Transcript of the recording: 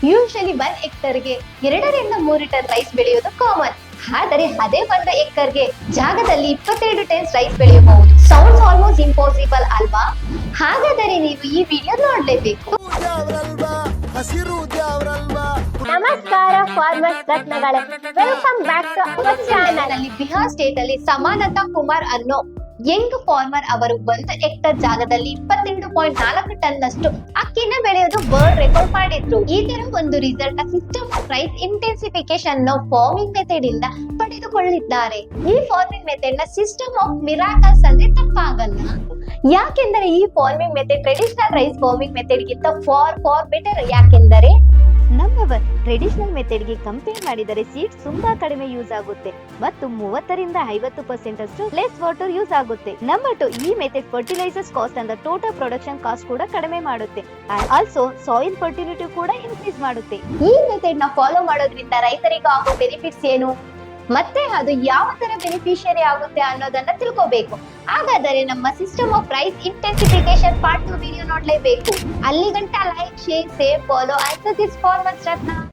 Usually 1 ಹೆಕ್ಟರ್ಗೆ 2 ರಿಂದ 3 ton rice ಬೆಳೆಯೋದು common. ಆದರೆ ಅದೇ 1 ಎಕರ್ಗೆ ಜಾಗದಲ್ಲಿ 22 ಟನ್ಸ್ ರೈಸ್ ಬೆಳೆಯಬಹುದು. ಸೌಂಡ್ಸ್ ಆಲ್ಮೋಸ್ಟ್ ಇಂಪಾಸಿಬಲ್ ಅಲ್ವಾ? ಹಾಗಾದರೆ ನೀವು ಈ ವಿಡಿಯೋ ನೋಡ್ಲೇಬೇಕು. ನಮಸ್ಕಾರ ಫಾರ್ಮರ್ಸ್ ರತ್ನಗಳೇ, welcome back to our channel. ಅಲ್ಲಿ ಬಿಹಾರ್ ಸ್ಟೇಟ್ ಅಲ್ಲಿ ಸಮಾನತಾ ಕುಮಾರ್ ಅನ್ನೋ ಯಂಗ್ ಫಾರ್ಮರ್ ಅವರು 1 ಹೆಕ್ಟರ್ ಜಾಗದಲ್ಲಿ 22.4 ಟನ್ ನಷ್ಟು ಅಕ್ಕಿನ ಬೆಳೆಯೋದು ವರ್ಲ್ಡ್ ರೆಕಾರ್ಡ್ ಮಾಡಿದ್ರು. ಈ ತರ ಒಂದು result system of rice intensification farming method ಇಂದ ಪಡೆದುಕೊಳ್ಳಿದ್ದಾರೆ. ಈ ಫಾರ್ಮಿಂಗ್ ಮೆಥಡ್ ನ ಸಿಸ್ಟಮ್ ಆಫ್ ಮಿರಾಕಲ್ಸ್ ಅಂದ್ರೆ ತಪ್ಪಾಗಲ್ಲ. ಯಾಕೆಂದರೆ ಈ farming method traditional rice farming method ಗಿಂತ ಫಾರ್ ಬೆಟರ್. ಯಾಕೆಂದರೆ ನಂಬರ್ 1, ಟ್ರೆಡಿಷನಲ್ ಮೆಥಡ್ ಗೆ ಕಂಪೇರ್ ಮಾಡಿದರೆ ಸೀಡ್ಸ್ ತುಂಬಾ ಕಡಿಮೆ ಯೂಸ್ ಆಗುತ್ತೆ ಮತ್ತು 30 ರಿಂದ 50% ಅಷ್ಟು ಲೆಸ್ ವಾಟರ್ ಯೂಸ್ ಆಗುತ್ತೆ. ನಂಬರ್ 2, ಈ method fertilisers cost and total production cost ಕೂಡ ಕಡಿಮೆ ಮಾಡುತ್ತೆ. ಆಲ್ಸೋ ಸಾಯಿಲ್ ಫರ್ಟಿಲಿಟಿ ಕೂಡ ಇನ್ಕ್ರೀಸ್ ಮಾಡುತ್ತೆ. ಈ ಮೆಥಡ್ ನ ಫಾಲೋ ಮಾಡೋದ್ರಿಂದ ರೈತರಿಗೆ ಆಗೋ ಬೆನಿಫಿಟ್ಸ್ ಏನು ಮತ್ತೆ ಅದು ಯಾವ ತರ ಬೆನಿಫಿಷಿಯರಿ ಆಗುತ್ತೆ ಅನ್ನೋದನ್ನ ತಿಳ್ಕೋಬೇಕು. ಹಾಗಾದರೆ ನಮ್ಮ system of rice intensification part 2 video ನೋಡ್ಲೇಬೇಕು. ಅಲ್ಲಿ ಗಂಟ like, share, save, follow answer this farmers Ratna.